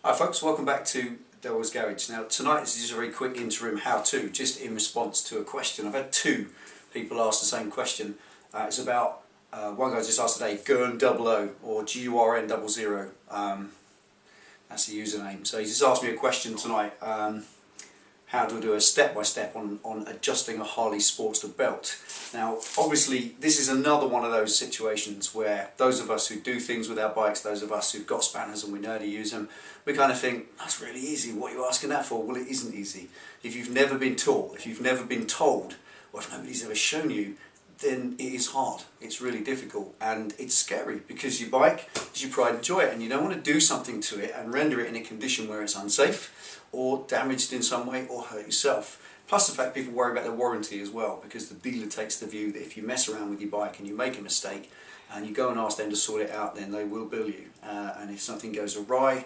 Hi folks, welcome back to Delboy's Garage. Now tonight this is just a very quick interim how-to, just in response to a question. I've had two people ask the same question. It's about, one guy just asked today, Gurn00 or GURN00. That's the username. So he just asked me a question tonight, how to do a step-by-step on adjusting a Harley Sportster belt. Now obviously this is another one of those situations where those of us who do things with our bikes, those of us who've got spanners and we know how to use them, we kind of think, that's really easy, what are you asking that for? Well, it isn't easy. If you've never been taught, if you've never been told, or if nobody's ever shown you, then it is hard. It's really difficult and it's scary because your bike is your pride and joy and you don't want to do something to it and render it in a condition where it's unsafe or damaged in some way or hurt yourself. Plus the fact people worry about their warranty as well, because the dealer takes the view that if you mess around with your bike and you make a mistake and you go and ask them to sort it out, then they will bill you. And if something goes awry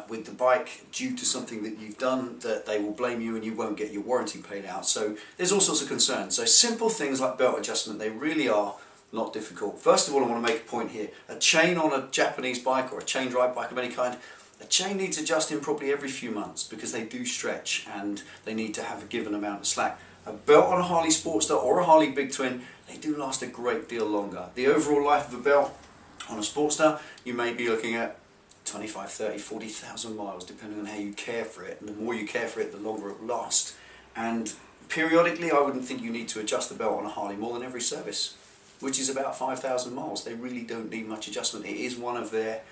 with the bike due to something that you've done, that they will blame you and you won't get your warranty paid out. So there's all sorts of concerns. So simple things like belt adjustment, they really are not difficult. First of all, I want to make a point here. A chain on a Japanese bike or a chain drive bike of any kind, a chain needs adjusting probably every few months because they do stretch and they need to have a given amount of slack. A belt on a Harley Sportster or a Harley Big Twin, they do last a great deal longer. The overall life of a belt on a Sportster, you may be looking at 25, 30, 40,000 miles depending on how you care for it, and the more you care for it the longer it will last. And periodically I wouldn't think you need to adjust the belt on a Harley more than every service, which is about 5,000 miles. They really don't need much adjustment. It is one of their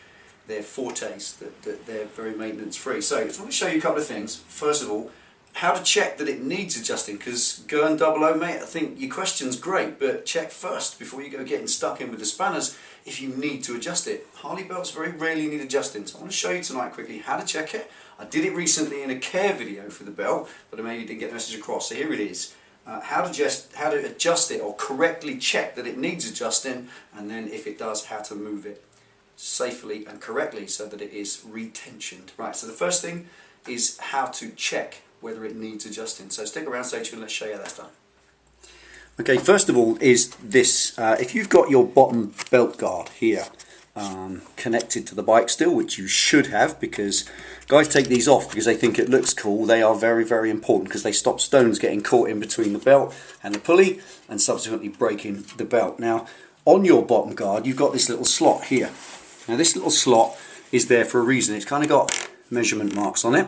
fortes, that they're very maintenance free. So I just want to show you a couple of things. First of all, how to check that it needs adjusting, because Gurn00, mate, I think your question's great, but check first before you go getting stuck in with the spanners if you need to adjust it. Harley belts very rarely need adjusting, so I want to show you tonight quickly how to check it. I did it recently in a care video for the belt, but I maybe didn't get the message across, so here it is. How to adjust it or correctly check that it needs adjusting, and then if it does, how to move it safely and correctly so that it is retensioned. Right, so the first thing is how to check whether it needs adjusting. So stick around, stay tuned, let's show you how that's done. Okay, first of all is this. If you've got your bottom belt guard here connected to the bike still, which you should have, because guys take these off because they think it looks cool, they are very, very important because they stop stones getting caught in between the belt and the pulley and subsequently breaking the belt. Now, on your bottom guard, you've got this little slot here. Now, this little slot is there for a reason. It's kind of got measurement marks on it.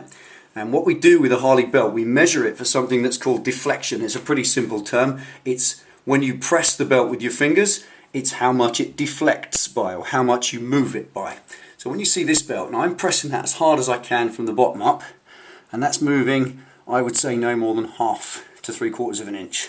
And what we do with a Harley belt, we measure it for something that's called deflection. It's a pretty simple term. It's when you press the belt with your fingers, it's how much it deflects by, or how much you move it by. So when you see this belt, now I'm pressing that as hard as I can from the bottom up, and that's moving, I would say, no more than 1/2 to 3/4 of an inch.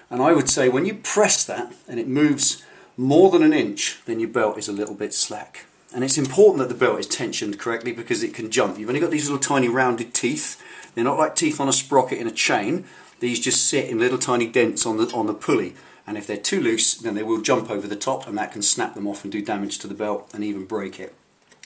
And I would say when you press that and it moves more than an inch, then your belt is a little bit slack. And it's important that the belt is tensioned correctly because it can jump. You've only got these little tiny rounded teeth. They're not like teeth on a sprocket in a chain. These just sit in little tiny dents on the pulley. And if they're too loose, then they will jump over the top and that can snap them off and do damage to the belt and even break it.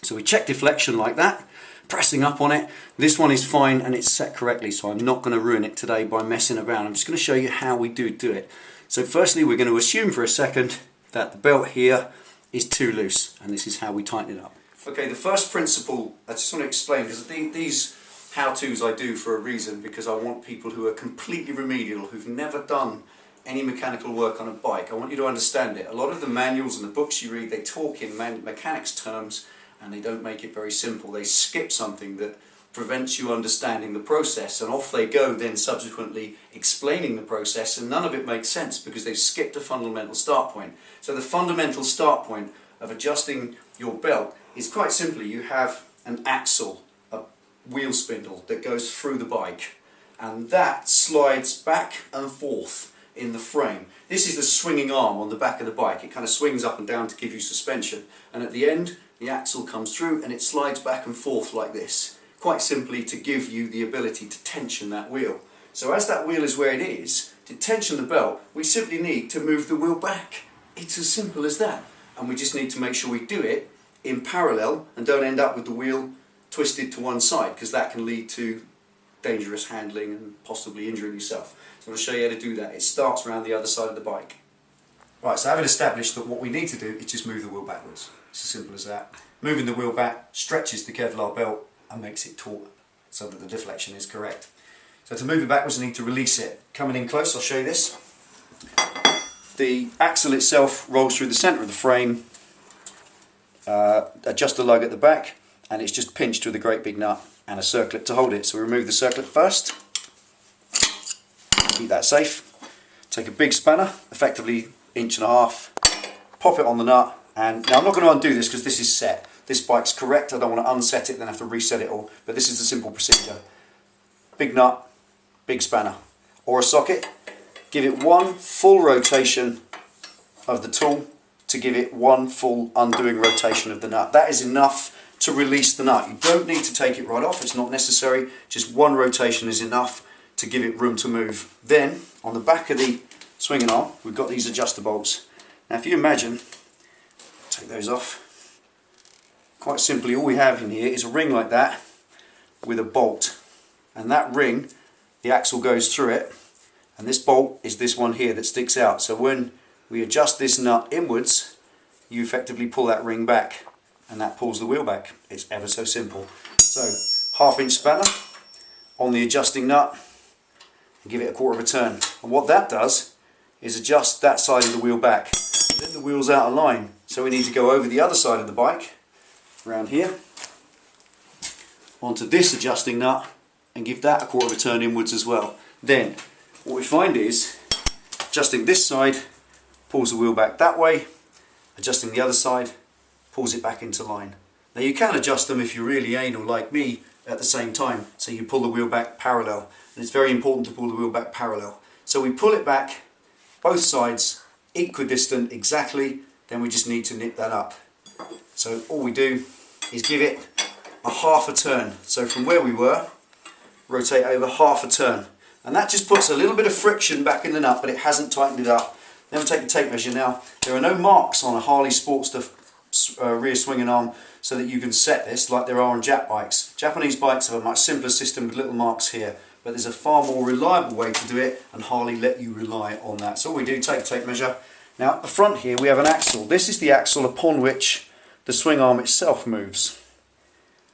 So we check deflection like that, pressing up on it. This one is fine and it's set correctly, so I'm not going to ruin it today by messing around. I'm just going to show you how we do it. So firstly, we're going to assume for a second that the belt here is too loose, and this is how we tighten it up. Okay, the first principle I just want to explain, because these how-tos I do for a reason, because I want people who are completely remedial, who've never done any mechanical work on a bike. I want you to understand it. A lot of the manuals and the books you read, they talk in mechanics terms and they don't make it very simple. They skip something that prevents you understanding the process, and off they go then subsequently explaining the process, and none of it makes sense because they've skipped a fundamental start point. So the fundamental start point of adjusting your belt is quite simply, you have an axle, a wheel spindle that goes through the bike, and that slides back and forth in the frame. This is the swinging arm on the back of the bike. It kind of swings up and down to give you suspension, and at the end the axle comes through and it slides back and forth like this, quite simply to give you the ability to tension that wheel. So as that wheel is where it is, to tension the belt, we simply need to move the wheel back. It's as simple as that. And we just need to make sure we do it in parallel and don't end up with the wheel twisted to one side, because that can lead to dangerous handling and possibly injuring yourself. So I'm going to show you how to do that. It starts around the other side of the bike. Right, so having established that what we need to do is just move the wheel backwards. It's as simple as that. Moving the wheel back stretches the Kevlar belt and makes it taut so that the deflection is correct. So to move it backwards, I need to release it. Coming in close, I'll show you this. The axle itself rolls through the centre of the frame, adjust the lug at the back, and it's just pinched with a great big nut and a circlip to hold it. So we remove the circlip first, keep that safe. Take a big spanner, effectively 1.5 inches, pop it on the nut, and now I'm not going to undo this because this is set. This bike's correct, I don't want to unset it then have to reset it all, but this is the simple procedure. Big nut, big spanner, or a socket. Give it one full rotation of the tool to give it one full undoing rotation of the nut. That is enough to release the nut. You don't need to take it right off, it's not necessary. Just one rotation is enough to give it room to move. Then, on the back of the swinging arm, we've got these adjuster bolts. Now if you imagine, take those off, quite simply all we have in here is a ring like that with a bolt. And that ring, the axle goes through it, and this bolt is this one here that sticks out. So when we adjust this nut inwards, you effectively pull that ring back, and that pulls the wheel back. It's ever so simple. So 1/2 inch spanner on the adjusting nut, and give it a 1/4 turn. And what that does is adjust that side of the wheel back. And then the wheel's out of line, so we need to go over the other side of the bike, around here, onto this adjusting nut, and give that a 1/4 turn inwards as well. Then what we find is adjusting this side pulls the wheel back that way, adjusting the other side pulls it back into line. Now you can adjust them if you're really anal like me at the same time, so you pull the wheel back parallel, and it's very important to pull the wheel back parallel. So we pull it back both sides equidistant exactly, then we just need to nip that up. So all we do is give it a 1/2 turn. So from where we were, rotate over 1/2 turn, and that just puts a little bit of friction back in the nut, but it hasn't tightened it up. Then we take a tape measure. Now there are no marks on a Harley Sportster rear swinging arm so that you can set this like there are on Jap bikes. Japanese bikes have a much simpler system with little marks here, but there's a far more reliable way to do it, and Harley let you rely on that. So all we do, take a tape measure. Now at the front here we have an axle. This is the axle upon which the swing arm itself moves,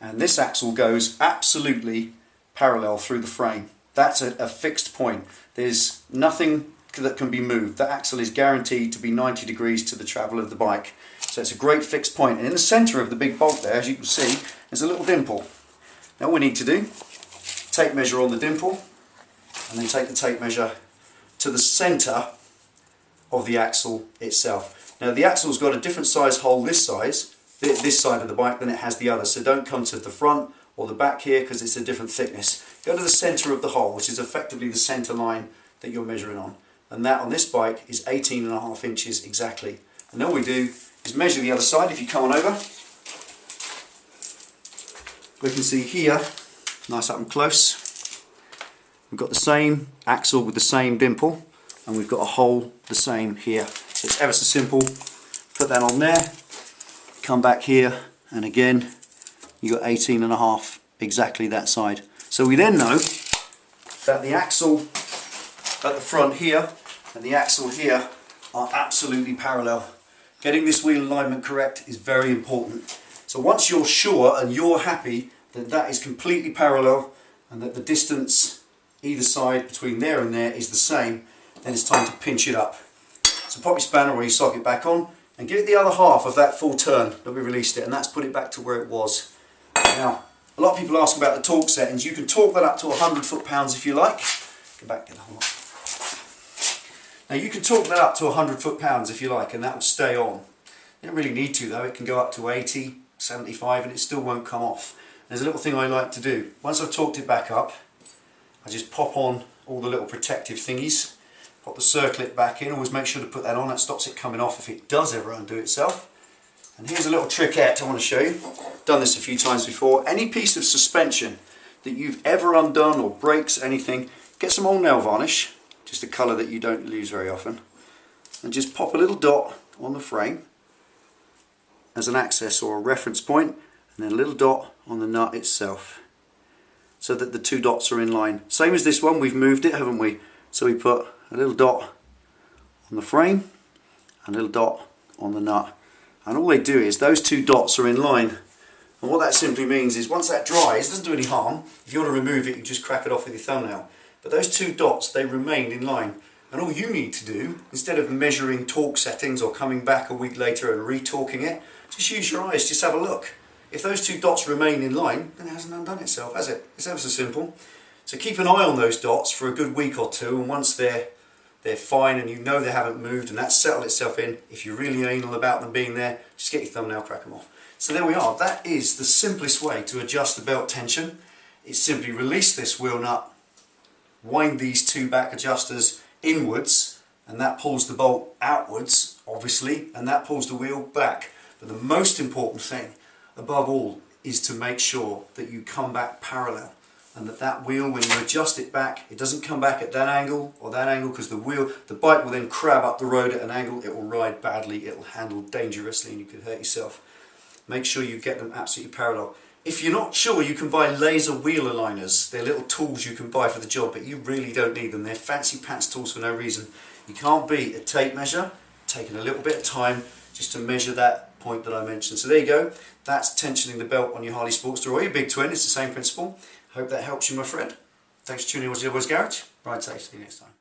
and this axle goes absolutely parallel through the frame. That's a fixed point. There's nothing that can be moved. The axle is guaranteed to be 90 degrees to the travel of the bike. So it's a great fixed point. And in the centre of the big bolt there, as you can see, there's a little dimple. Now what we need to do, tape measure on the dimple, and then take the tape measure to the centre of the axle itself. Now the axle's got a different size hole this side of the bike than it has the other, so don't come to the front or the back here because it's a different thickness. Go to the centre of the hole, which is effectively the centre line that you're measuring on, and that on this bike is 18.5 inches exactly. And all we do is measure the other side. If you come on over, we can see here, nice up and close, we've got the same axle with the same dimple, and we've got a hole the same here. So it's ever so simple. Put that on there, come back here, and again you got 18.5 exactly that side. So we then know that the axle at the front here and the axle here are absolutely parallel. Getting this wheel alignment correct is very important. So once you're sure and you're happy that that is completely parallel and that the distance either side between there and there is the same, then it's time to pinch it up. So pop your spanner or your socket back on and give it the other half of that full turn that we released it, and that's put it back to where it was. Now, a lot of people ask about the torque settings. You can torque that up to 100 foot-pounds if you like. Go back, get the whole lot. Now you can torque that up to 100 foot-pounds if you like, and that will stay on. You don't really need to though. It can go up to 80, 75, and it still won't come off. There's a little thing I like to do. Once I've torqued it back up, I just pop on all the little protective thingies. Pop the circlip back in. Always make sure to put that on. That stops it coming off if it does ever undo itself. And here's a little trickette I want to show you. Done this a few times before. Any piece of suspension that you've ever undone or breaks anything, get some old nail varnish, just a colour that you don't use very often, and just pop a little dot on the frame as an access or a reference point, and then a little dot on the nut itself, so that the two dots are in line. Same as this one, we've moved it, haven't we? So we put a little dot on the frame and a little dot on the nut, and all they do is those two dots are in line. And And what that simply means is once that dries, it doesn't do any harm. If you want to remove it, you just crack it off with your thumbnail. But those two dots, they remain in line. And all you need to do, instead of measuring torque settings or coming back a week later and re-torquing it, just use your eyes, just have a look. If those two dots remain in line, then it hasn't undone itself, has it? It's ever so simple. So keep an eye on those dots for a good week or two, and once they're fine and you know they haven't moved and that's settled itself in, if you're really anal about them being there, just get your thumbnail, crack them off. So there we are. That is the simplest way to adjust the belt tension. It's simply release this wheel nut, wind these two back adjusters inwards, and that pulls the bolt outwards, obviously, and that pulls the wheel back. But the most important thing, above all, is to make sure that you come back parallel, and that wheel, when you adjust it back, it doesn't come back at that angle or that angle, because the bike will then crab up the road at an angle. It will ride badly, it will handle dangerously, and you could hurt yourself. Make sure you get them absolutely parallel. If you're not sure, you can buy laser wheel aligners. They're little tools you can buy for the job, but you really don't need them. They're fancy pants tools for no reason. You can't beat a tape measure, taking a little bit of time just to measure that point that I mentioned. So there you go. That's tensioning the belt on your Harley Sportster or your Big Twin. It's the same principle. Hope that helps you, my friend. Thanks for tuning in to Delboy's Garage. Ride safe. See you next time.